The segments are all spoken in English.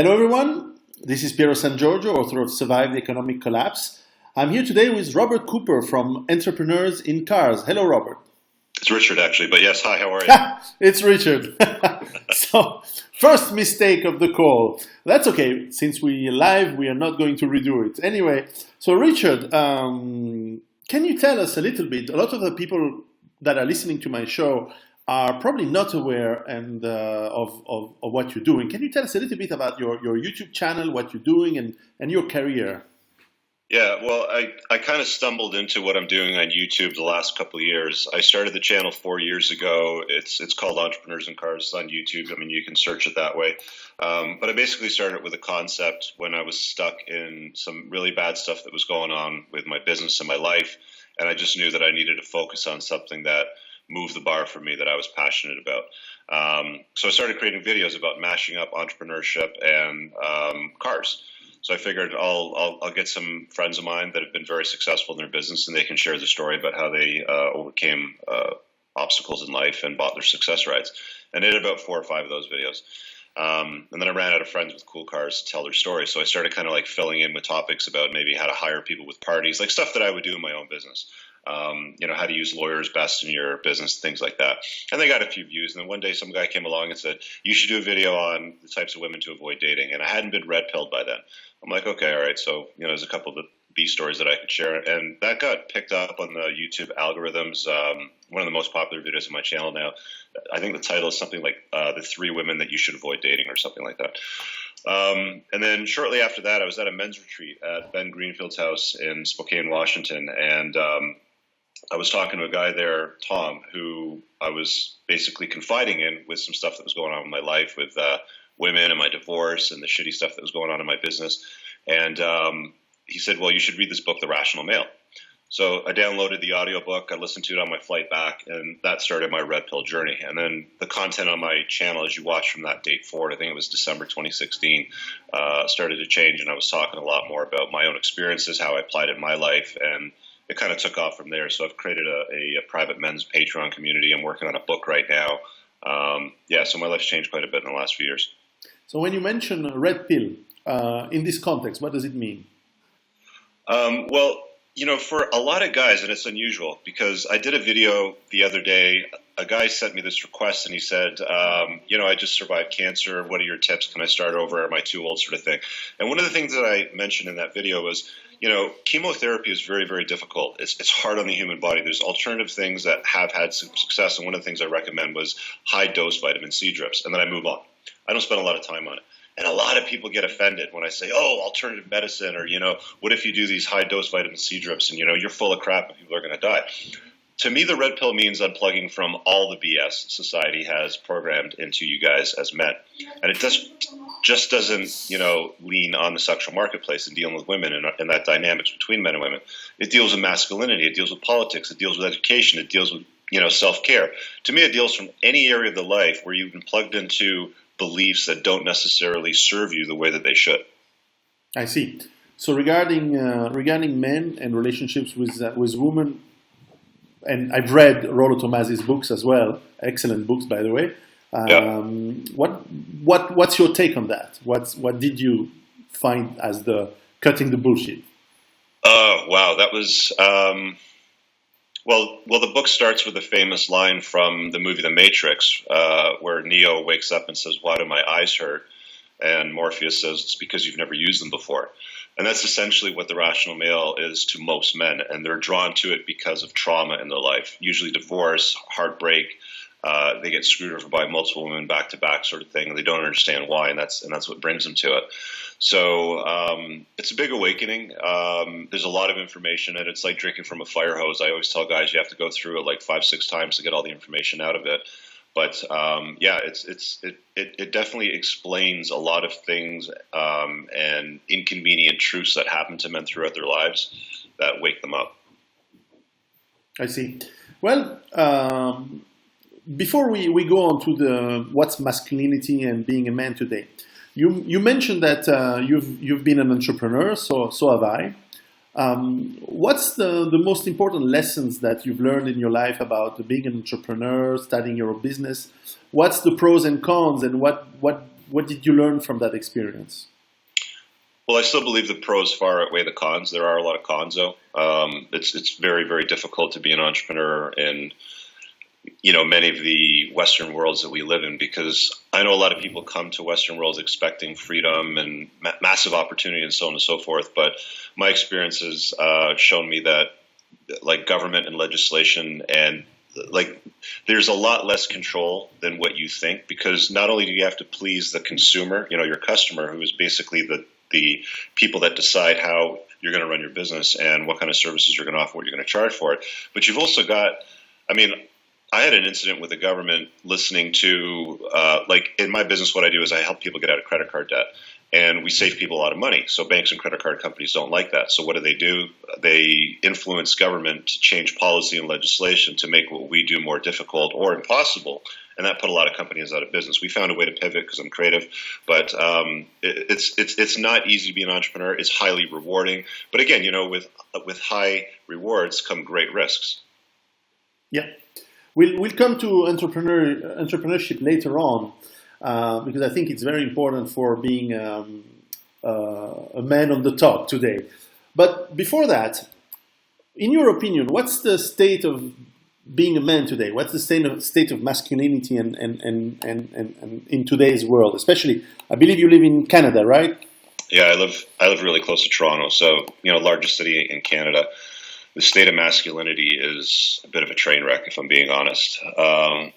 Hello everyone, this is Piero Giorgio, author of Survive the Economic Collapse. I'm here today with Robert Cooper from Entrepreneurs in Cars. Hello Robert. It's Richard actually, but yes, hi, how are you? It's Richard. So, first mistake of the call. That's okay, since we're live, we are not going to redo it. Anyway, so Richard, can you tell us a little bit, a lot of the people that are listening to my show are probably not aware of what you're doing. Can you tell us a little bit about your YouTube channel, what you're doing, and your career? Yeah, well, I kind of stumbled into what I'm doing on YouTube the last couple of years. I started the channel 4 years ago. It's called Entrepreneurs in Cars. It's on YouTube. I mean, you can search it that way. But I basically started with a concept when I was stuck in some really bad stuff that was going on with my business and my life. And I just knew that I needed to focus on something that moved the bar for me that I was passionate about. So I started creating videos about mashing up entrepreneurship and cars. So I figured I'll get some friends of mine that have been very successful in their business, and they can share the story about how they overcame obstacles in life and bought their success rides. And I did about 4 or 5 of those videos. And then I ran out of friends with cool cars to tell their story. So I started kind of like filling in with topics about maybe how to hire people with parties, like stuff that I would do in my own business. How to use lawyers best in your business, things like that. And they got a few views. And then one day some guy came along and said, you should do a video on the types of women to avoid dating. And I hadn't been red pilled by then. I'm like, okay, all right. So, there's a couple of these stories that I could share. And that got picked up on the YouTube algorithms. One of the most popular videos on my channel now. I think the title is something like The 3 Women That You Should Avoid Dating or something like that. And then shortly after that, I was at a men's retreat at Ben Greenfield's house in Spokane, Washington. And I was talking to a guy there, Tom, who I was basically confiding in with some stuff that was going on in my life with women and my divorce and the shitty stuff that was going on in my business. And he said, well, you should read this book, The Rational Male. So I downloaded the audiobook. I listened to it on my flight back, and that started my red pill journey. And then the content on my channel, as you watch from that date forward, I think it was December 2016, started to change. And I was talking a lot more about my own experiences, how I applied it in my life, and it kind of took off from there. So I've created a private men's Patreon community. I'm working on a book right now. So my life's changed quite a bit in the last few years. So when you mention red pill, in this context, what does it mean? For a lot of guys, and it's unusual, because I did a video the other day. A guy sent me this request, and he said, I just survived cancer. What are your tips? Can I start over? Am I too old? Sort of thing. And one of the things that I mentioned in that video was, chemotherapy is very, very difficult. It's hard on the human body. There's alternative things that have had some success, and one of the things I recommend was high-dose vitamin C drips, and then I move on. I don't spend a lot of time on it. And a lot of people get offended when I say, alternative medicine, or, what if you do these high-dose vitamin C drips, and, you're full of crap and people are going to die. To me, the red pill means unplugging from all the BS society has programmed into you guys as men. And it just doesn't, lean on the sexual marketplace and dealing with women and that dynamics between men and women. It deals with masculinity. It deals with politics. It deals with education. It deals with, self-care. To me, it deals from any area of the life where you've been plugged into beliefs that don't necessarily serve you the way that they should. I see. So regarding men and relationships with women, and I've read Rollo Tommasi's books as well. Excellent books, by the way. What's your take on that? What did you find as the cutting the bullshit? Oh, wow. That was, well, the book starts with a famous line from the movie The Matrix, where Neo wakes up and says, why do my eyes hurt? And Morpheus says, it's because you've never used them before. And that's essentially what the rational male is to most men. And they're drawn to it because of trauma in their life, usually divorce, heartbreak. They get screwed over by multiple women back to back sort of thing. And they don't understand why. And that's what brings them to it. So it's a big awakening. There's a lot of information, and it's like drinking from a fire hose. I always tell guys you have to go through it like 5-6 times to get all the information out of it. But it definitely explains a lot of things and inconvenient truths that happen to men throughout their lives that wake them up. I see. Well, before we go on to what's masculinity and being a man today, you mentioned that you've been an entrepreneur, so have I. What's the most important lessons that you've learned in your life about being an entrepreneur, starting your own business? What's the pros and cons, and what what did you learn from that experience? Well, I still believe the pros far outweigh the cons. There are a lot of cons, though. It's very, very difficult to be an entrepreneur in many of the Western worlds that we live in, because I know a lot of people come to Western worlds expecting freedom and massive opportunity and so on and so forth. But my experience has shown me that like government and legislation and like there's a lot less control than what you think, because not only do you have to please the consumer, your customer, who is basically the people that decide how you're going to run your business and what kind of services you're going to offer, what you're going to charge for it. But you've also got, I had an incident with the government listening to, like in my business, what I do is I help people get out of credit card debt, and we save people a lot of money. So banks and credit card companies don't like that. So what do? They influence government to change policy and legislation to make what we do more difficult or impossible. And that put a lot of companies out of business. We found a way to pivot because I'm creative, but it's not easy to be an entrepreneur. It's highly rewarding, but again, with high rewards come great risks. Yeah, we'll come to entrepreneurship later on, because I think it's very important for being a man on the top today. But before that, in your opinion, what's the state of being a man today? What's the state of masculinity and in today's world? Especially, I believe you live in Canada, right? Yeah, I live really close to Toronto, so largest city in Canada. The state of masculinity is a bit of a train wreck, if I'm being honest. I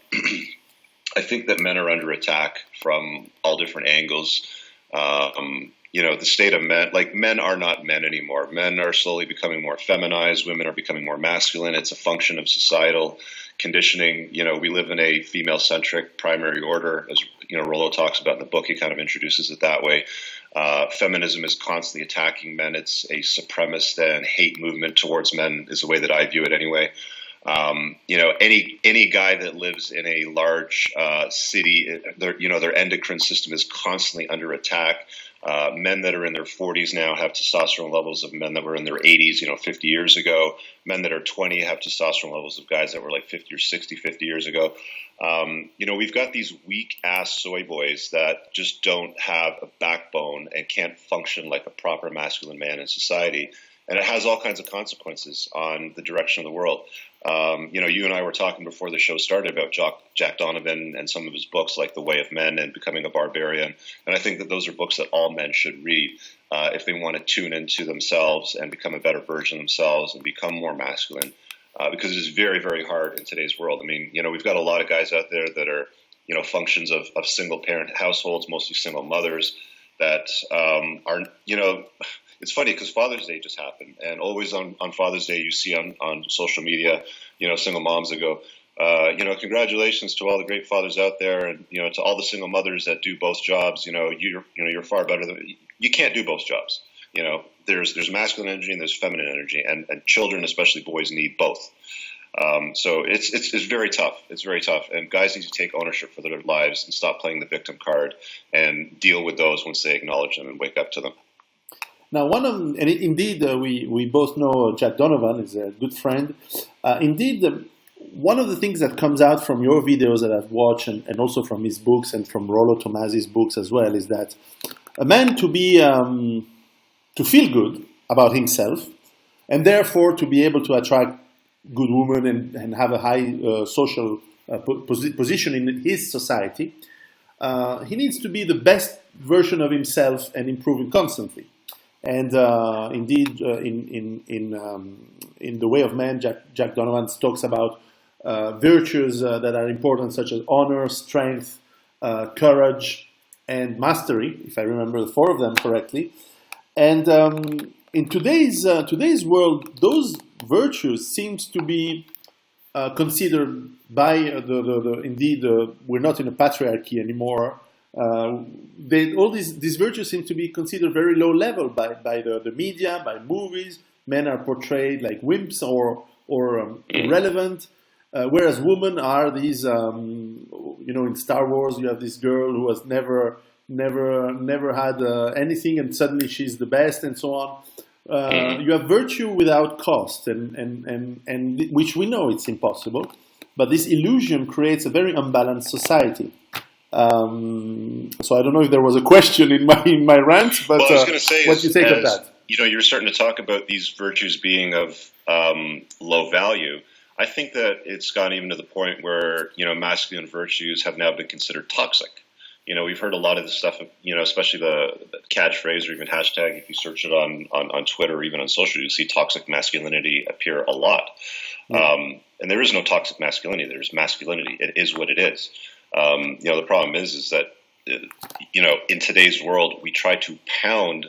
think that men are under attack from all different angles. The state of men are not men anymore. Men are slowly becoming more feminized. Women are becoming more masculine. It's a function of societal conditioning. We live in a female-centric primary order, as Rollo talks about in the book. He kind of introduces it that way. Feminism is constantly attacking men. It's a supremacist and hate movement towards men, is the way that I view it anyway. Any guy that lives in a large city, their endocrine system is constantly under attack. Men that are in their 40s now have testosterone levels of men that were in their 80s, 50 years ago. Men that are 20 have testosterone levels of guys that were like 50 or 60, 50 years ago. We've got these weak-ass soy boys that just don't have a backbone and can't function like a proper masculine man in society. And it has all kinds of consequences on the direction of the world. You and I were talking before the show started about Jack Donovan and some of his books like The Way of Men and Becoming a Barbarian. And I think that those are books that all men should read if they want to tune into themselves and become a better version of themselves and become more masculine, because it is very, very hard in today's world. We've got a lot of guys out there that are, functions of single-parent households, mostly single mothers that are, it's funny because Father's Day just happened, and always on Father's Day you see on social media, single moms that go, congratulations to all the great fathers out there, and to all the single mothers that do both jobs. You're far better than you can't do both jobs. There's masculine energy and there's feminine energy, and children, especially boys, need both. So it's very tough. It's very tough, and guys need to take ownership for their lives and stop playing the victim card and deal with those once they acknowledge them and wake up to them. Now, we both know Jack Donovan is a good friend. One of the things that comes out from your videos that I've watched and also from his books and from Rollo Tomasi's books as well is that a man to feel good about himself and therefore to be able to attract good women and have a high social position in his society, he needs to be the best version of himself and improving constantly. And in The Way of Man, Jack Donovan talks about virtues that are important, such as honor, strength, courage, and mastery, if I remember the four of them correctly. And in today's world, those virtues seems to be considered by we're not in a patriarchy anymore. All these virtues seem to be considered very low level by the media, by movies. Men are portrayed like wimps or irrelevant, whereas women are these. In Star Wars, you have this girl who has never had anything, and suddenly she's the best, and so on. You have virtue without cost, and which we know it's impossible. But this illusion creates a very unbalanced society. So I don't know if there was a question in my rant, but well, I was going to say, what you think of that? You're starting to talk about these virtues being of low value. I think that it's gone even to the point where, masculine virtues have now been considered toxic. We've heard a lot of this stuff, especially the catchphrase or even hashtag. If you search it on Twitter or even on social, you see toxic masculinity appear a lot. And there is no toxic masculinity. There's masculinity. It is what it is. The problem is that, in today's world, we try to pound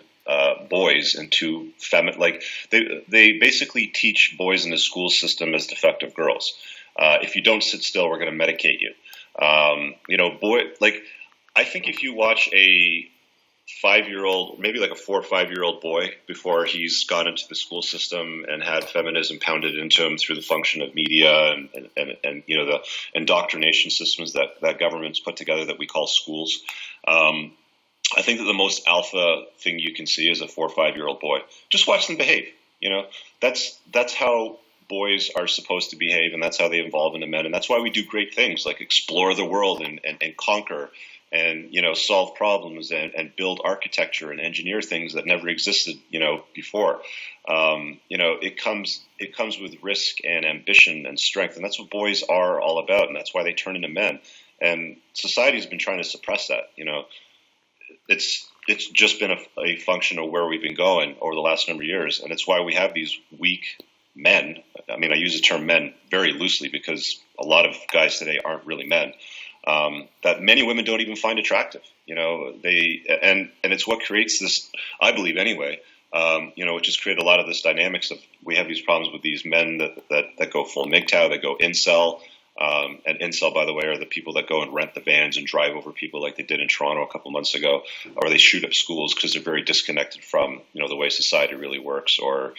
boys into feminine. Like they basically teach boys in the school system as defective girls. If you don't sit still, we're going to medicate you. I think if you watch a 5-year-old, maybe like a 4 or 5-year-old boy before he's gone into the school system and had feminism pounded into him through the function of media and the indoctrination systems that governments put together that we call schools. I think that the most alpha thing you can see is a 4 or 5-year-old boy. Just watch them behave. That's how boys are supposed to behave, and that's how they evolve into men. And that's why we do great things like explore the world and conquer and, solve problems and build architecture and engineer things that never existed, before. It comes with risk and ambition and strength. And that's what boys are all about. And that's why they turn into men. And society's been trying to suppress that. It's just been a function of where we've been going over the last number of years. And it's why we have these weak men. I mean, I use the term men very loosely because a lot of guys today aren't really men. That many women don't even find attractive, and it's what creates this, I believe anyway, which has created a lot of this dynamics of, we have these problems with these men that go full MGTOW, that go incel, and incel, by the way, are the people that go and rent the vans and drive over people like they did in Toronto a couple months ago, or they shoot up schools because they're very disconnected from, the way society really works, or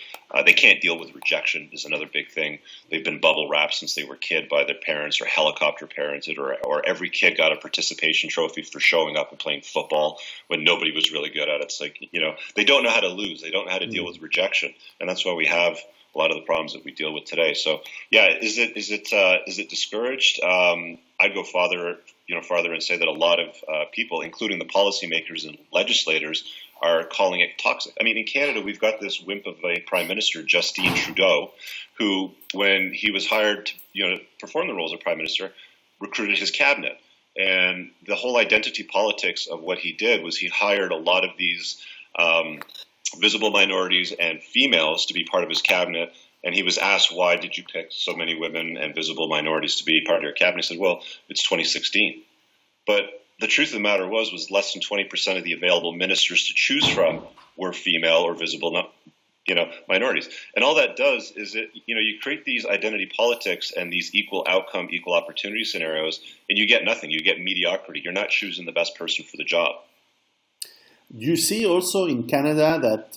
they can't deal with rejection is another big thing. They've been bubble wrapped since they were a kid by their parents, or helicopter parented, or every kid got a participation trophy for showing up and playing football when nobody was really good at it. It's like, they don't know how to lose. They don't know how to deal with rejection. And that's why we have a lot of the problems that we deal with today. So, yeah, is it discouraged? I'd go farther and say that a lot of people, including the policymakers and legislators, are calling it toxic. I mean, in Canada, we've got this wimp of a prime minister, Justin Trudeau, who, when he was hired to perform the roles of prime minister, recruited his cabinet. And the whole identity politics of what he did was he hired a lot of these visible minorities and females to be part of his cabinet. And he was asked, why did you pick so many women and visible minorities to be part of your cabinet? He said, well, it's 2016. But the truth of the matter was less than 20% of the available ministers to choose from were female or visible minorities. And all that does is you create these identity politics and these equal outcome, equal opportunity scenarios, and you get nothing. You get mediocrity. You're not choosing the best person for the job. You see also in Canada that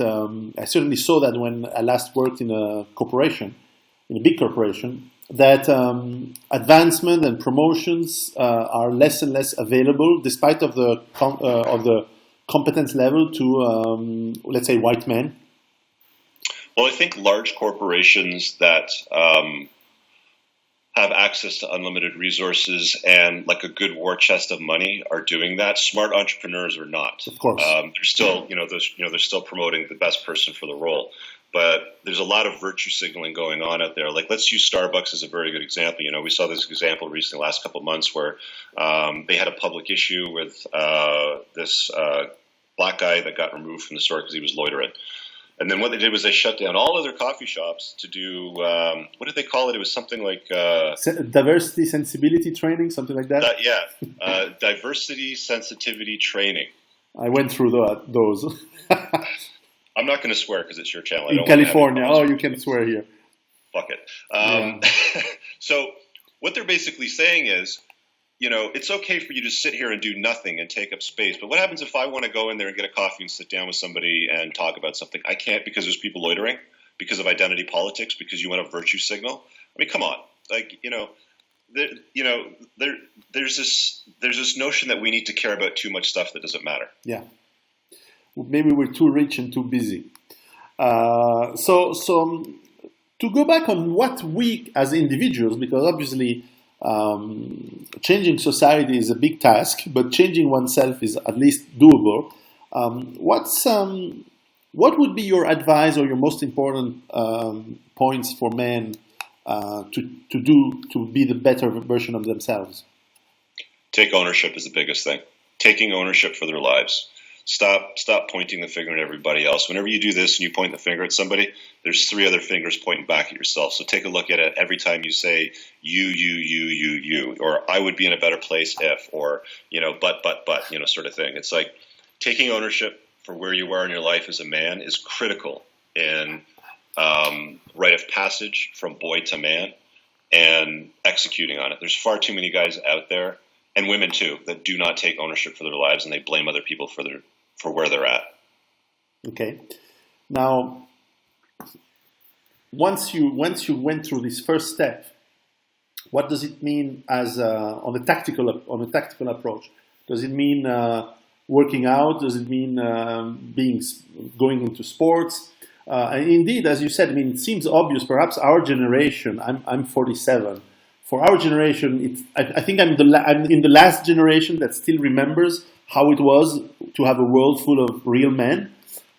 I certainly saw that when I last worked in a corporation, in a big corporation, that advancement and promotions are less and less available, despite of the competence level to let's say white men. Well, I think large corporations that have access to unlimited resources and like a good war chest of money are doing that. Smart entrepreneurs are not. Of course, they're still, they're still promoting the best person for the role. But there's a lot of virtue signaling going on out there. Like, let's use Starbucks as a very good example. We saw this example recently, last couple of months, where they had a public issue with this black guy that got removed from the store because he was loitering. And then what they did was they shut down all other coffee shops to do, what did they call it? It was something like... diversity sensibility training, something like that? Diversity sensitivity training. I went through those. I'm not going to swear because it's your channel. In California. Oh, you can swear here. Fuck it. So what they're basically saying is, it's okay for you to sit here and do nothing and take up space. But what happens if I want to go in there and get a coffee and sit down with somebody and talk about something? I can't because there's people loitering, because of identity politics, because you want a virtue signal. I mean, come on. Like, there's this notion that we need to care about too much stuff that doesn't matter. Yeah. Maybe we're too rich and too busy. So to go back on what we as individuals, because obviously Changing society is a big task, but changing oneself is at least doable. What would be your advice or your most important points for men to be the better version of themselves? Take ownership is the biggest thing. Taking ownership for their lives. Stop pointing the finger at everybody else. Whenever you do this and you point the finger at somebody, there's three other fingers pointing back at yourself. So take a look at it every time you say you, or I would be in a better place if, or but, sort of thing. It's like taking ownership for where you are in your life as a man is critical in rite of passage from boy to man and executing on it. There's far too many guys out there, and women too, that do not take ownership for their lives and they blame other people for where they're at. Okay. Now, once you went through this first step, what does it mean as on a tactical approach? Does it mean working out? Does it mean going into sports? And indeed, as you said, I mean, it seems obvious. Perhaps our generation. I'm 47. For our generation, I think I'm in the last generation that still remembers how it was to have a world full of real men.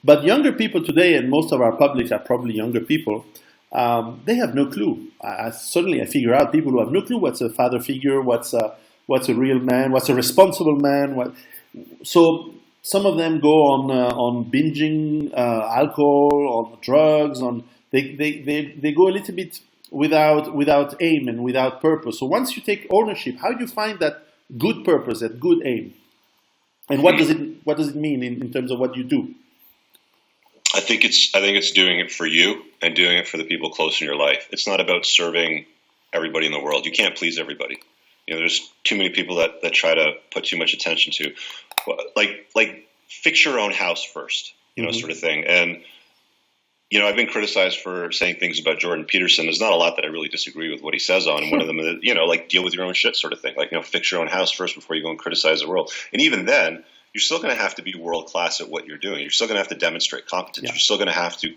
But younger people today, and most of our publics are probably younger people, they have no clue. Suddenly I figure out people who have no clue what's a father figure, what's a real man, what's a responsible man. So some of them go on binging alcohol, on drugs, they go a little bit without aim and without purpose. So once you take ownership, how do you find that good purpose, that good aim? And what does it mean in terms of what you do? I think it's doing it for you and doing it for the people close in your life. It's not about serving everybody in the world. You can't please everybody. There's too many people that try to put too much attention to, like fix your own house first, sort of thing. And I've been criticized for saying things about Jordan Peterson. There's not a lot that I really disagree with what he says on. And one of them is, like deal with your own shit sort of thing. Like, fix your own house first before you go and criticize the world. And even then, you're still going to have to be world class at what you're doing. You're still going to have to demonstrate competence. Yeah. You're still going to have to,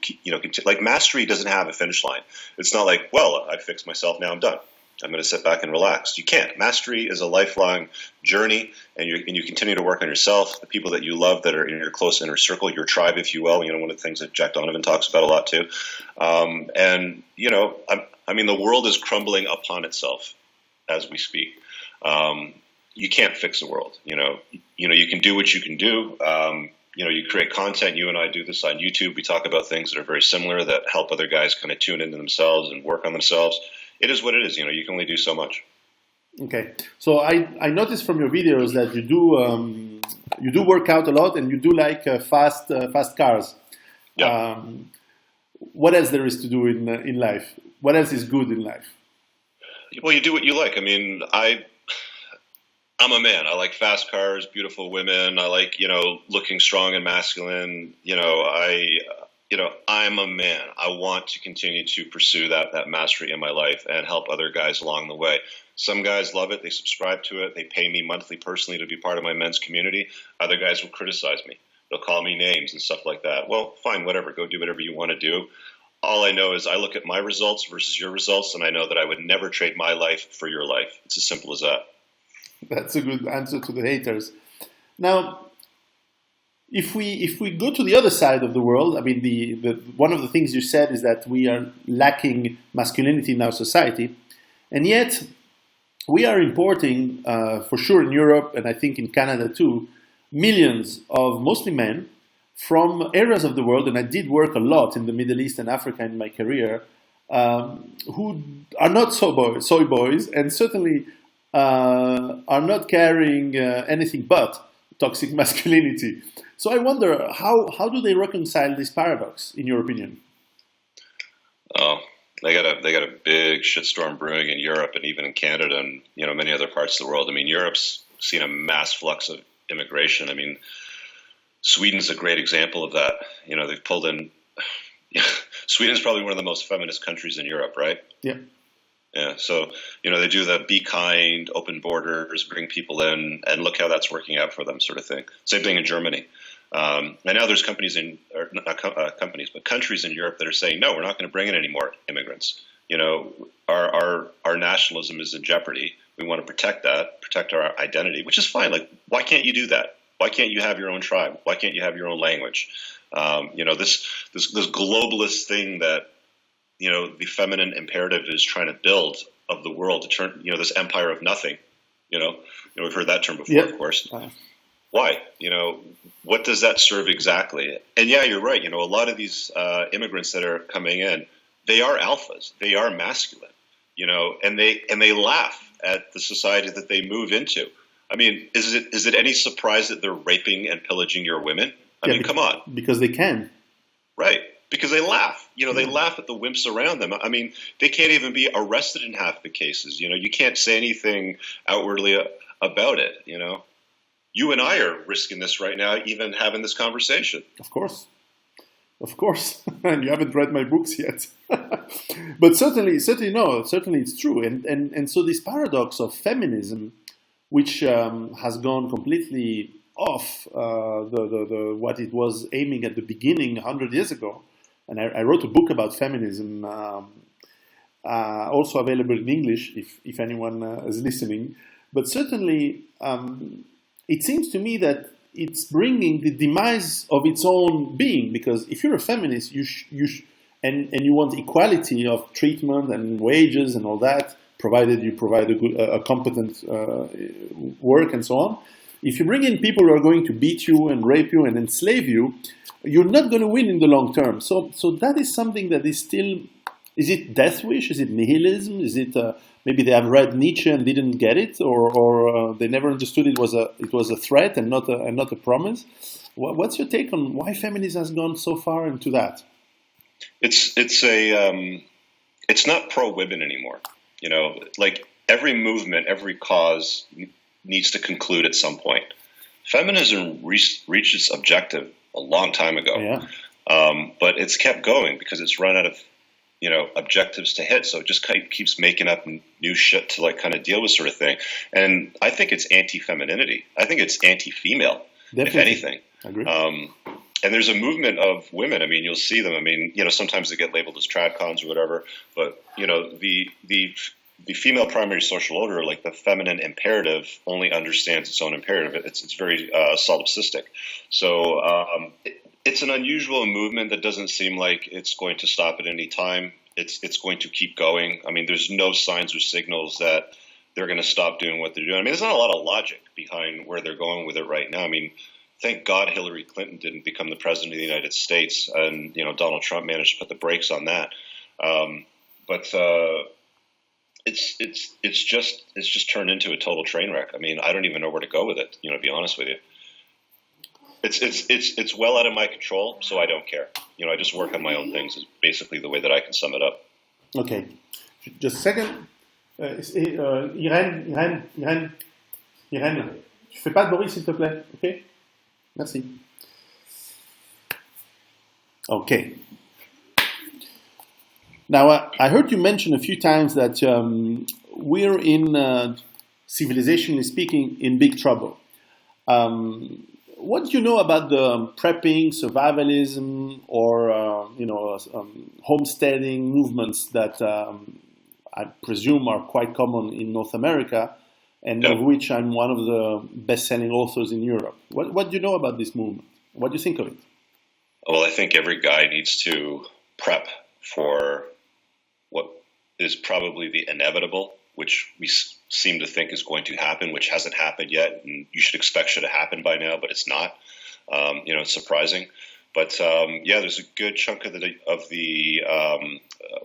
like mastery doesn't have a finish line. It's not like, well, I fixed myself, now I'm done. I'm going to sit back and relax. You can't. Mastery is a lifelong journey, and you continue to work on yourself, the people that you love that are in your close inner circle, your tribe, if you will. One of the things that Jack Donovan talks about a lot too. The world is crumbling upon itself as we speak. You can't fix the world. You can do what you can do. You create content. You and I do this on YouTube. We talk about things that are very similar that help other guys kind of tune into themselves and work on themselves. It is what it is. You can only do so much. Okay. So I noticed from your videos that you do work out a lot and you do like fast cars. Yeah. What else there is to do in life? What else is good in life? Well, you do what you like. I mean, I'm a man. I like fast cars, beautiful women. I like, looking strong and masculine. I'm a man. I want to continue to pursue that mastery in my life and help other guys along the way. Some guys love it. They subscribe to it. They pay me monthly personally to be part of my men's community. Other guys will criticize me. They'll call me names and stuff like that. Well, fine, whatever. Go do whatever you want to do. All I know is I look at my results versus your results, and I know that I would never trade my life for your life. It's as simple as that. That's a good answer to the haters. Now, if we go to the other side of the world, I mean, the one of the things you said is that we are lacking masculinity in our society, and yet we are importing, for sure in Europe and I think in Canada too, millions of mostly men from areas of the world, and I did work a lot in the Middle East and Africa in my career, who are not soy boys, and certainly are not carrying anything but toxic masculinity. So I wonder, how do they reconcile this paradox, in your opinion? Oh, they got a big shitstorm brewing in Europe and even in Canada and many other parts of the world. I mean, Europe's seen a mass flux of immigration. I mean, Sweden's a great example of that. They've pulled in. Sweden's probably one of the most feminist countries in Europe, right? Yeah. Yeah, so, they do the be kind, open borders, bring people in, and look how that's working out for them sort of thing. Same thing in Germany. And now there's countries in Europe that are saying, no, we're not going to bring in any more immigrants. our nationalism is in jeopardy. We want to protect that, protect our identity, which is fine. Like, why can't you do that? Why can't you have your own tribe? Why can't you have your own language? This globalist thing that the feminine imperative is trying to build of the world to turn this empire of nothing. We've heard that term before, of course. Why? What does that serve exactly? And yeah, you're right. A lot of these immigrants that are coming in, they are alphas. They are masculine. And they laugh at the society that they move into. I mean, is it any surprise that they're raping and pillaging your women? I mean, come on. Because they can. Right. Because they laugh. They laugh at the wimps around them. I mean, they can't even be arrested in half the cases. You can't say anything outwardly about it. You and I are risking this right now, even having this conversation. Of course. And you haven't read my books yet. But certainly it's true. And so this paradox of feminism, which has gone completely off what it was aiming at the beginning 100 years ago. And I wrote a book about feminism, also available in English if anyone is listening. But certainly, it seems to me that it's bringing the demise of its own being. Because if you're a feminist, and you want equality of treatment and wages and all that, provided you provide a competent work and so on. If you bring in people who are going to beat you and rape you and enslave you, you're not going to win in the long term. So that is something that is still. Is it death wish? Is it nihilism? Is it maybe they have read Nietzsche and didn't get it, or they never understood it was a threat and not a promise? What's your take on why feminism has gone so far into that? It's not pro women anymore. Like every movement, every cause needs to conclude at some point. Feminism reached its objective a long time ago, but it's kept going because it's run out of objectives to hit. So it just keeps making up new shit to like kind of deal with, sort of thing. And I think it's anti-femininity. I think it's anti-female, if anything. I agree. And there's a movement of women. I mean, you'll see them. I mean, sometimes they get labeled as tradcons or whatever, but the female primary social order, like the feminine imperative, only understands its own imperative. It's very solipsistic. So it's an unusual movement that doesn't seem like it's going to stop at any time. It's going to keep going. I mean, there's no signs or signals that they're going to stop doing what they're doing. I mean, there's not a lot of logic behind where they're going with it right now. I mean, thank God Hillary Clinton didn't become the president of the United States, and Donald Trump managed to put the brakes on that. But it's just turned into a total train wreck. I mean, I don't even know where to go with it. To be honest with you, it's well out of my control, so I don't care. I just work on my own things. Is basically the way that I can sum it up. Okay, just a second. Irène, tu fais pas de bruit s'il te plaît, ok? Merci. Okay. Now, I heard you mention a few times that we're in, civilizationally speaking, in big trouble. What do you know about the prepping, survivalism, or homesteading movements that I presume are quite common in North America, and of which I'm one of the best-selling authors in Europe? What do you know about this movement? What do you think of it? Well, I think every guy needs to prep for what is probably the inevitable, which we seem to think is going to happen, which hasn't happened yet, and you should expect should have happened by now, but it's not. It's surprising. But there's a good chunk of the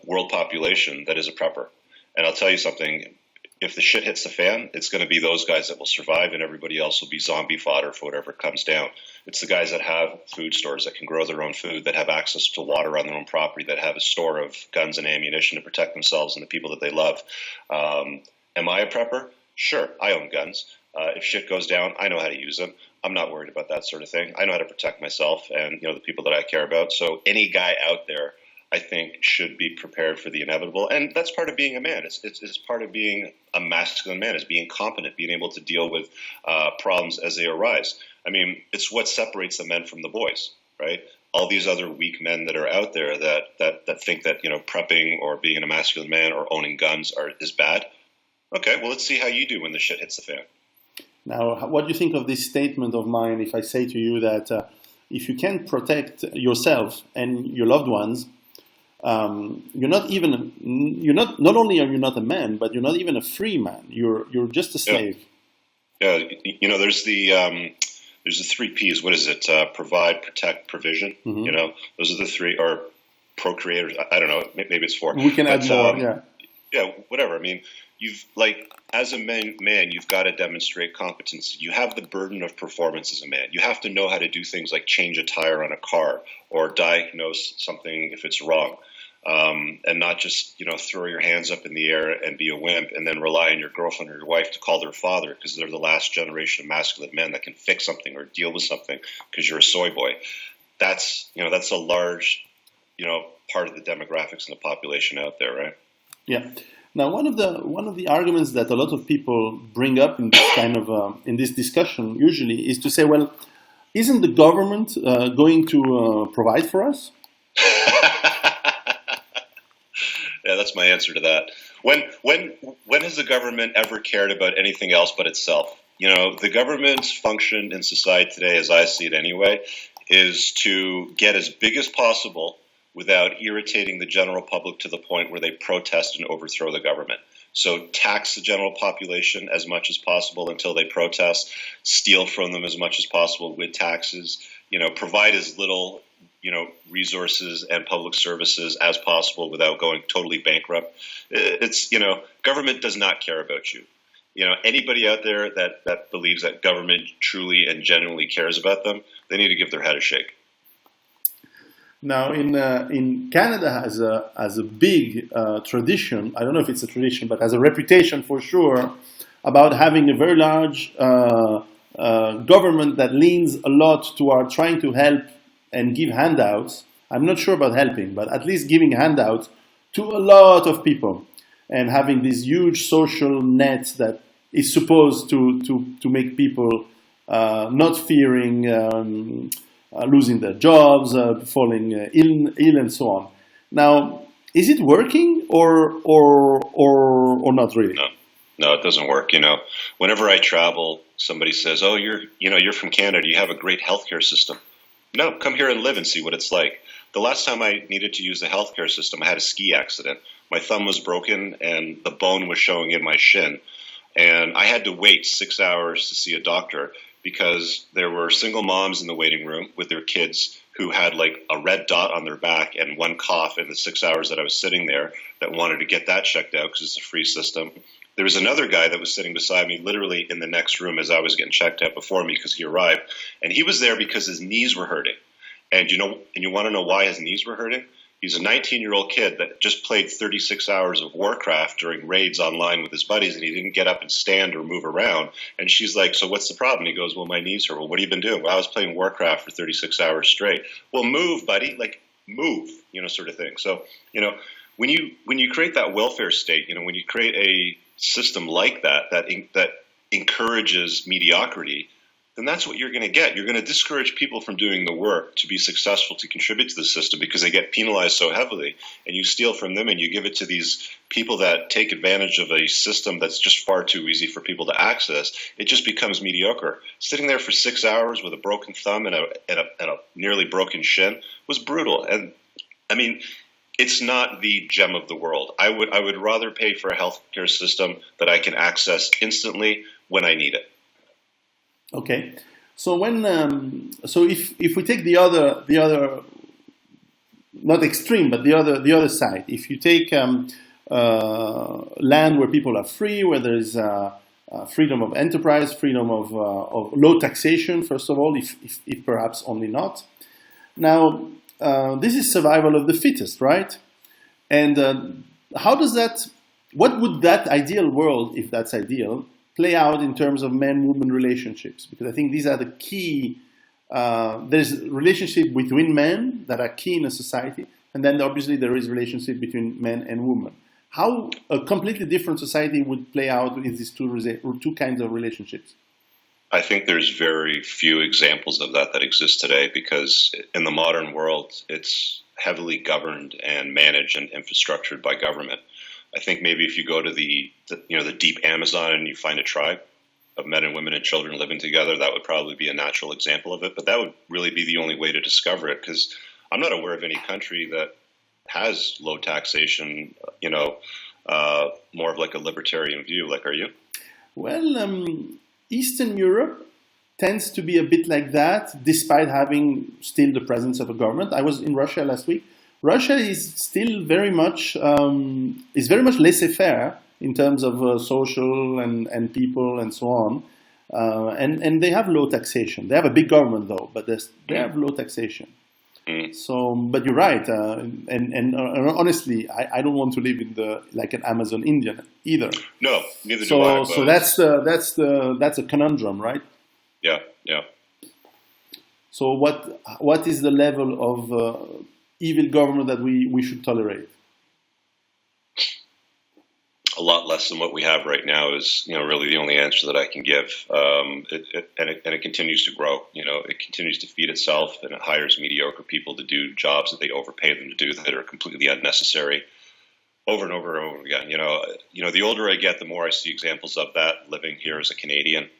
world population that is a prepper. And I'll tell you something, if the shit hits the fan, it's going to be those guys that will survive, and everybody else will be zombie fodder for whatever comes down. It's the guys that have food stores, that can grow their own food, that have access to water on their own property, that have a store of guns and ammunition to protect themselves and the people that they love. Am I a prepper? Sure, I own guns. If shit goes down, I know how to use them. I'm not worried about that sort of thing. I know how to protect myself and the people that I care about. So any guy out there, I think, should be prepared for the inevitable. And that's part of being a man. It's part of being a masculine man, is being competent, being able to deal with problems as they arise. I mean, it's what separates the men from the boys, right? all these other weak men that are out there that think that, prepping or being a masculine man or owning guns is bad. Okay, well, let's see how you do when the shit hits the fan. Now, what do you think of this statement of mine if I say to you that if you can't protect yourself and your loved ones, not only are you not a man, but you're not even a free man. You're just a slave. Yeah, there's the 3 P's. What is it? Provide, protect, provision. Mm-hmm. Those are the 3, or procreators. I don't know. Maybe it's 4. We can add more. Yeah. Yeah, whatever. I mean, as a man, you've got to demonstrate competence. You have the burden of performance as a man. You have to know how to do things like change a tire on a car or diagnose something if it's wrong. And not just, throw your hands up in the air and be a wimp and then rely on your girlfriend or your wife to call their father because they're the last generation of masculine men that can fix something or deal with something because you're a soy boy. That's a large, part of the demographics in the population out there, right? Yeah. Now, one of the arguments that a lot of people bring up in this kind of in this discussion usually is to say, well, isn't the government going to provide for us? Yeah, that's my answer to that. When has the government ever cared about anything else but itself? The government's function in society today, as I see it anyway, is to get as big as possible without irritating the general public to the point where they protest and overthrow the government. So tax the general population as much as possible until they protest, steal from them as much as possible with taxes, provide as little resources and public services as possible without going totally bankrupt. It's, government does not care about you. Anybody out there that believes that government truly and genuinely cares about them, they need to give their head a shake. Now, in Canada has a big tradition. I don't know if it's a tradition, but has a reputation for sure about having a very large government that leans a lot toward trying to help and give handouts. I'm not sure about helping, but at least giving handouts to a lot of people and having this huge social net that is supposed to make people not fearing losing their jobs, falling ill, and so on. Now, is it working or not really? No, it doesn't work. Whenever I travel, somebody says, "Oh, you're from Canada. You have a great healthcare system." No, come here and live and see what it's like. The last time I needed to use the healthcare system, I had a ski accident. My thumb was broken and the bone was showing in my shin. And I had to wait 6 hours to see a doctor because there were single moms in the waiting room with their kids who had like a red dot on their back and one cough in the 6 hours that I was sitting there that wanted to get that checked out because it's a free system. There was another guy that was sitting beside me literally in the next room as I was getting checked out before me because he arrived. And he was there because his knees were hurting. And you want to know why his knees were hurting? He's a 19-year-old kid that just played 36 hours of Warcraft during raids online with his buddies, and he didn't get up and stand or move around. And she's like, "So what's the problem?" He goes, "Well, my knees hurt." "Well, what have you been doing?" "Well, I was playing Warcraft for 36 hours straight." "Well, move, buddy. Like, move," sort of thing. So, when you create that welfare state, when you create a system like that encourages mediocrity, then that's what you're going to get. You're going to discourage people from doing the work to be successful, to contribute to the system because they get penalized so heavily, and you steal from them and you give it to these people that take advantage of a system that's just far too easy for people to access. It just becomes mediocre. Sitting there for 6 hours with a broken thumb and a nearly broken shin was brutal. And I mean, it's not the gem of the world. I would rather pay for a healthcare system that I can access instantly when I need it. Okay, so if we take the other not extreme, but the other side, if you take land where people are free, where there is freedom of enterprise, freedom of low taxation, first of all, if perhaps only not. Now, this is survival of the fittest, right? And what would that ideal world, if that's ideal, play out in terms of man-woman relationships? Because I think these are the key. There's relationship between men that are key in a society, and then obviously there is relationship between men and women. How a completely different society would play out with these two kinds of relationships? I think there's very few examples of that exist today because in the modern world, it's heavily governed and managed and infrastructured by government. I think maybe if you go to the deep Amazon and you find a tribe of men and women and children living together, that would probably be a natural example of it. But that would really be the only way to discover it, because I'm not aware of any country that has low taxation, more of like a libertarian view. Like, are you? Well, Eastern Europe tends to be a bit like that, despite having still the presence of a government. I was in Russia last week. Russia is still very much laissez-faire in terms of social and people and so on, and they have low taxation. They have a big government though, but they have low taxation. So, but you're right, and honestly, I don't want to live in like an Amazon Indian either. No, neither do I. So that's a conundrum, right? Yeah, yeah. So what is the level of evil government that we should tolerate? A lot less than what we have right now is, really the only answer that I can give. It continues to grow. It continues to feed itself, and it hires mediocre people to do jobs that they overpay them to do that are completely unnecessary, over and over and over again. The older I get, the more I see examples of that. Living here as a Canadian,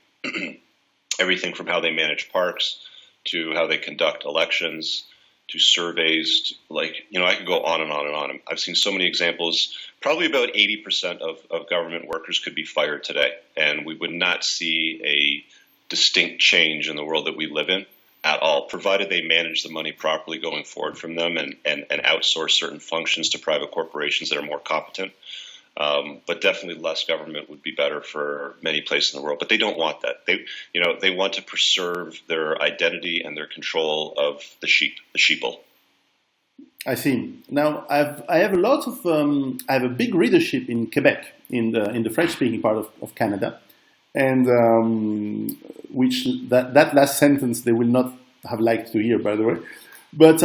everything from how they manage parks to how they conduct elections to surveys, I could go on and on and on. I've seen so many examples. Probably about 80% of government workers could be fired today, and we would not see a distinct change in the world that we live in at all, provided they manage the money properly going forward from them and outsource certain functions to private corporations that are more competent. But definitely less government would be better for many places in the world. But they don't want that. They want to preserve their identity and their control of the sheeple. I see. Now I have a big readership in Quebec, in the French-speaking part of Canada, and which that last sentence they will not have liked to hear, by the way. But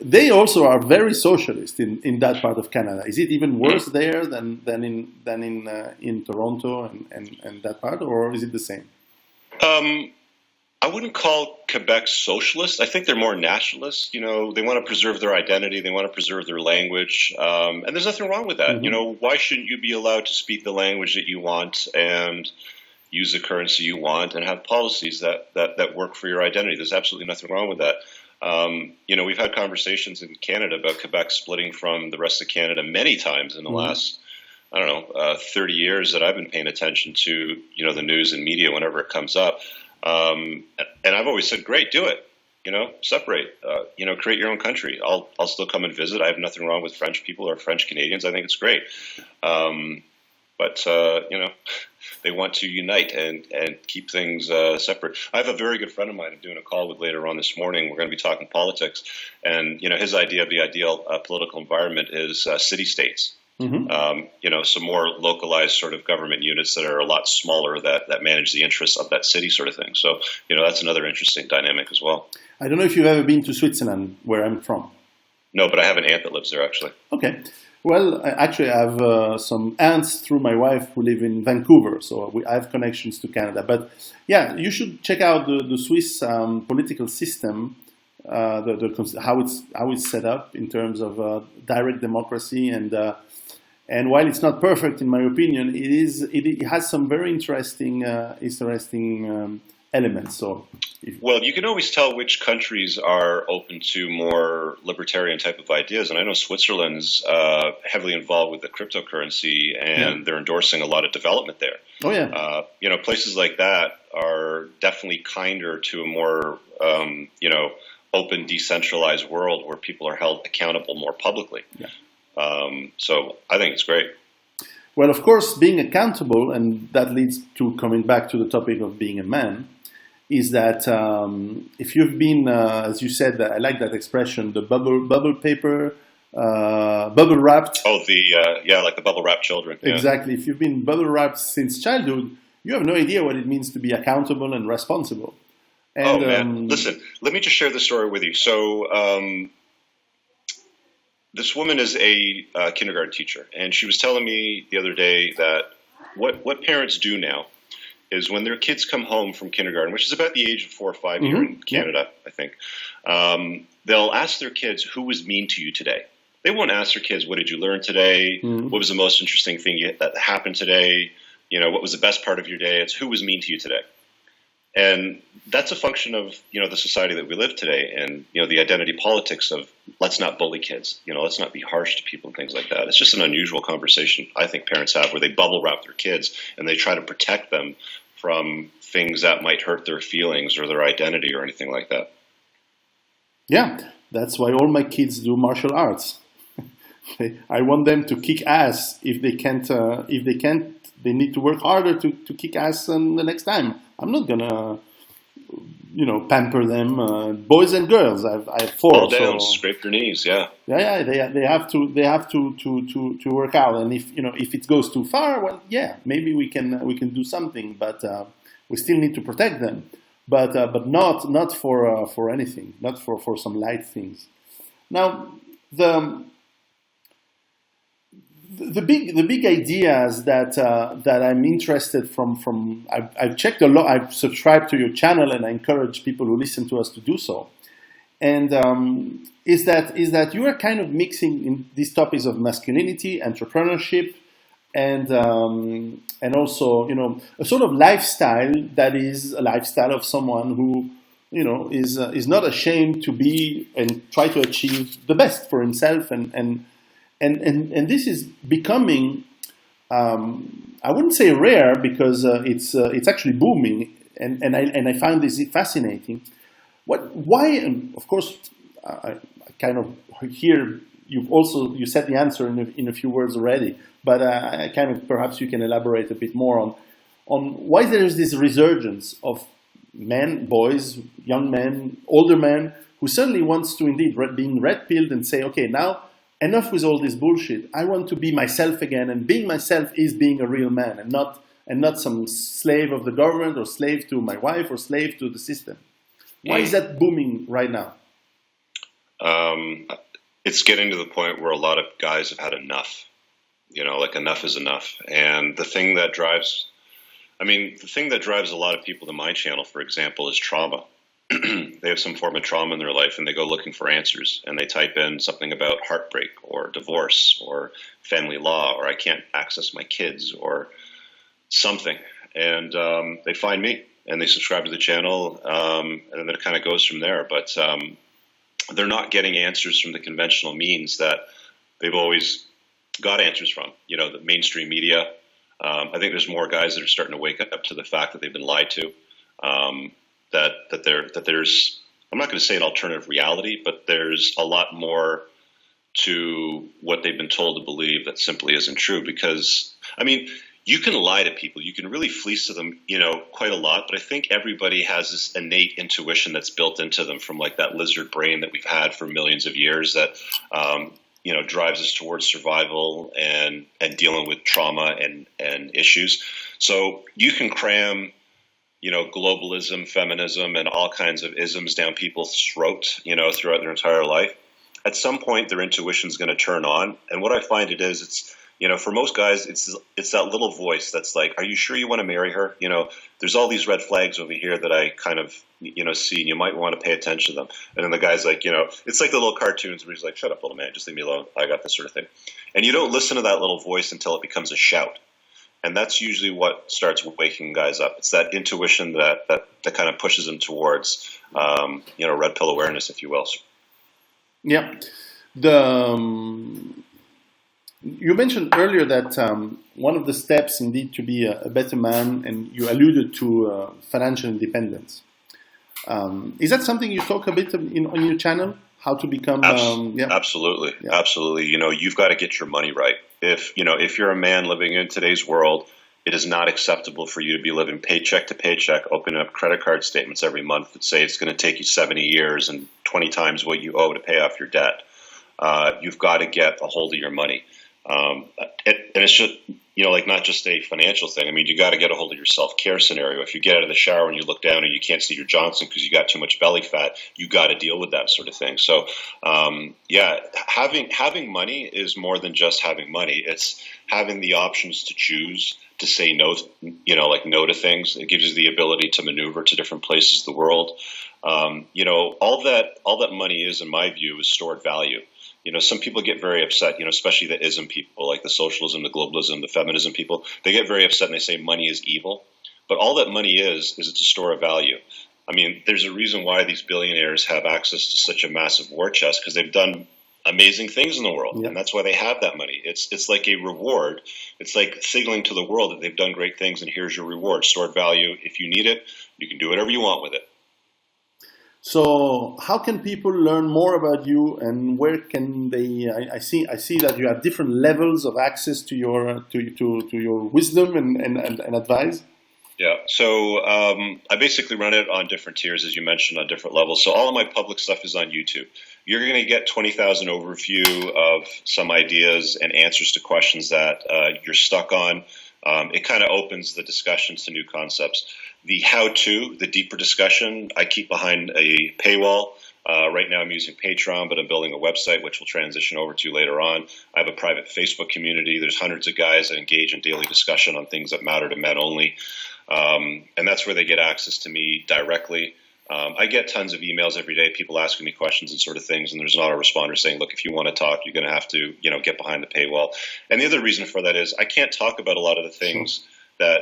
they also are very socialist in that part of Canada. Is it even worse there than in Toronto and that part, or is it the same? I wouldn't call Quebec socialist. I think they're more nationalist. They want to preserve their identity. They want to preserve their language. And there's nothing wrong with that. Mm-hmm. Why shouldn't you be allowed to speak the language that you want and use the currency you want and have policies that work for your identity? There's absolutely nothing wrong with that. We've had conversations in Canada about Quebec splitting from the rest of Canada many times in the last, 30 years that I've been paying attention to, the news and media whenever it comes up. And I've always said, great, do it, separate, create your own country. I'll still come and visit. I have nothing wrong with French people or French Canadians. I think it's great. But they want to unite and keep things separate. I have a very good friend of mine I'm doing a call with later on this morning. We're going to be talking politics. And, his idea of the ideal political environment is city-states. Mm-hmm. Some more localized sort of government units that are a lot smaller that manage the interests of that city sort of thing. So, that's another interesting dynamic as well. I don't know if you've ever been to Switzerland, where I'm from. No, but I have an aunt that lives there, actually. Okay. Well, actually, I have some aunts through my wife who live in Vancouver, so I have connections to Canada. But yeah, you should check out the Swiss political system, how it's set up in terms of direct democracy, and while it's not perfect in my opinion, it has some very interesting elements. So. Well, you can always tell which countries are open to more libertarian type of ideas. And I know Switzerland's heavily involved with the cryptocurrency, and they're endorsing a lot of development there. Oh, yeah. Places like that are definitely kinder to a more, open, decentralized world where people are held accountable more publicly. Yeah. So I think it's great. Well, of course, being accountable, and that leads to coming back to the topic of being a man, is that if you've been, as you said, I like that expression, the bubble paper, bubble wrapped. Oh, like the bubble wrapped children. Yeah. Exactly. If you've been bubble wrapped since childhood, you have no idea what it means to be accountable and responsible. And, man, listen, let me just share the story with you. So this woman is a kindergarten teacher, and she was telling me the other day that what parents do now is when their kids come home from kindergarten, which is about the age of 4 or 5 here in Canada, I think. They'll ask their kids, who was mean to you today? They won't ask their kids, what did you learn today? What was the most interesting thing that happened today? What was the best part of your day? It's who was mean to you today? And that's a function of, the society that we live today and, the identity politics of let's not bully kids, let's not be harsh to people and things like that. It's just an unusual conversation I think parents have where they bubble wrap their kids and they try to protect them from things that might hurt their feelings or their identity or anything like that. Yeah, that's why all my kids do martial arts. I want them to kick ass. If they can't, they need to work harder to kick ass the next time. I'm not gonna, pamper them. Boys and girls. I have 4. Fall down, scrape your knees. Yeah. Yeah. They have to work out. And if it goes too far, well, yeah, maybe we can do something. But we still need to protect them. But not for anything. Not for some light things. Now the big ideas that I'm interested from I've checked a lot. I've subscribed to your channel, and I encourage people who listen to us to do so. And is that you are kind of mixing in these topics of masculinity, entrepreneurship, and also a sort of lifestyle that is a lifestyle of someone who is not ashamed to be and try to achieve the best for himself and this is becoming, I wouldn't say rare because it's actually booming, and I find this fascinating. Why? And of course, I kind of hear you said the answer in a few words already, but I kind of perhaps you can elaborate a bit more on why there is this resurgence of men, boys, young men, older men who suddenly wants to indeed being red-pilled and say, okay, now. Enough with all this bullshit. I want to be myself again, and being myself is being a real man, and not some slave of the government or slave to my wife or slave to the system. Why is that booming right now? It's getting to the point where a lot of guys have had enough. Enough is enough. And the thing that drives a lot of people to my channel, for example, is trauma. They have some form of trauma in their life and they go looking for answers and they type in something about heartbreak or divorce or family law or I can't access my kids or something. And they find me and they subscribe to the channel and then it kind of goes from there. But they're not getting answers from the conventional means that they've always got answers from, the mainstream media. I think there's more guys that are starting to wake up to the fact that they've been lied to. That there's, I'm not going to say an alternative reality, but there's a lot more to what they've been told to believe that simply isn't true. Because, you can lie to people, you can really fleece to them, quite a lot. But I think everybody has this innate intuition that's built into them from like that lizard brain that we've had for millions of years that, drives us towards survival and dealing with trauma and issues. So you can cram globalism, feminism, and all kinds of isms down people's throat, throughout their entire life. At some point, their intuition is going to turn on. And what I find it's, for most guys, it's that little voice that's like, are you sure you want to marry her? There's all these red flags over here that I kind of, see, and you might want to pay attention to them. And then the guy's like, it's like the little cartoons where he's like, shut up, little man, just leave me alone. I got this sort of thing. And you don't listen to that little voice until it becomes a shout. And that's usually what starts waking guys up. It's that intuition that kind of pushes them towards, red pill awareness, if you will. Yeah. You mentioned earlier that one of the steps indeed to be a better man, and you alluded to financial independence. Is that something you talk a bit on your channel? How to become? Absolutely, yeah. Absolutely. You've got to get your money right. If you're a man living in today's world, it is not acceptable for you to be living paycheck to paycheck, opening up credit card statements every month that say it's going to take you 70 years and 20 times what you owe to pay off your debt. You've got to get a hold of your money. And it's just like not just a financial thing. I mean, you got to get a hold of your self-care scenario. If you get out of the shower and you look down and you can't see your Johnson because you got too much belly fat, you got to deal with that sort of thing. So, yeah, having money is more than just having money. It's having the options to choose, to say no, like no to things. It gives you the ability to maneuver to different places of the world. All that money is, in my view, is stored value. Some people get very upset, especially the ism people, like the socialism, the globalism, the feminism people. They get very upset and they say money is evil. But all that money is it's a store of value. I mean, there's a reason why these billionaires have access to such a massive war chest, because they've done amazing things in the world. Yeah. And that's why they have that money. It's like a reward. It's like signaling to the world that they've done great things and here's your reward, stored value. If you need it, you can do whatever you want with it. So how can people learn more about you, and where can they? I see that you have different levels of access to your your wisdom and advice. Yeah, so I basically run it on different tiers, as you mentioned, on different levels. So all of my public stuff is on YouTube. You're going to get 20,000 overview of some ideas and answers to questions that you're stuck on. It kind of opens the discussions to new concepts. The how-to, the deeper discussion, I keep behind a paywall. Right now I'm using Patreon, but I'm building a website, which we'll transition over to later on. I have a private Facebook community. There's hundreds of guys that engage in daily discussion on things that matter to men only. And that's where they get access to me directly. I get tons of emails every day, people asking me questions and sort of things, and there's an autoresponder saying, look, if you want to talk, you're going to have to, get behind the paywall. And the other reason for that is I can't talk about a lot of the things that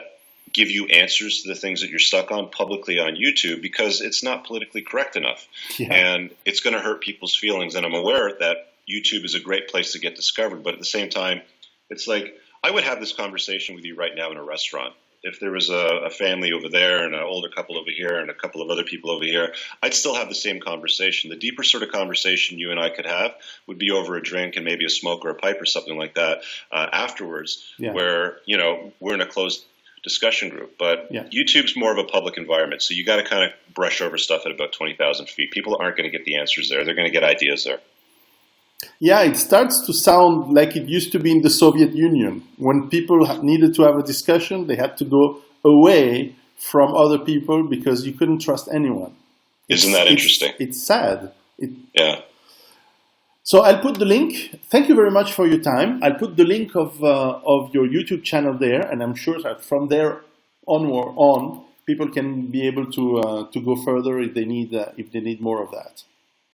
give you answers to the things that you're stuck on publicly on YouTube, because it's not politically correct enough. Yeah. And it's going to hurt people's feelings. And I'm aware that YouTube is a great place to get discovered. But at the same time, it's like I would have this conversation with you right now in a restaurant. If there was a family over there and an older couple over here and a couple of other people over here, I'd still have the same conversation. The deeper sort of conversation you and I could have would be over a drink and maybe a smoke or a pipe or something like that afterwards, where, we're in a closed discussion group. But YouTube's more of a public environment, so you got to kind of brush over stuff at about 20,000 feet. People aren't going to get the answers there. They're going to get ideas there. Yeah, it starts to sound like it used to be in the Soviet Union. When people needed to have a discussion, they had to go away from other people because you couldn't trust anyone. Isn't that interesting? It's sad. Yeah. So I'll put the link. Thank you very much for your time. I'll put the link of your YouTube channel there, and I'm sure that from there on, people can be able to go further if they need more of that.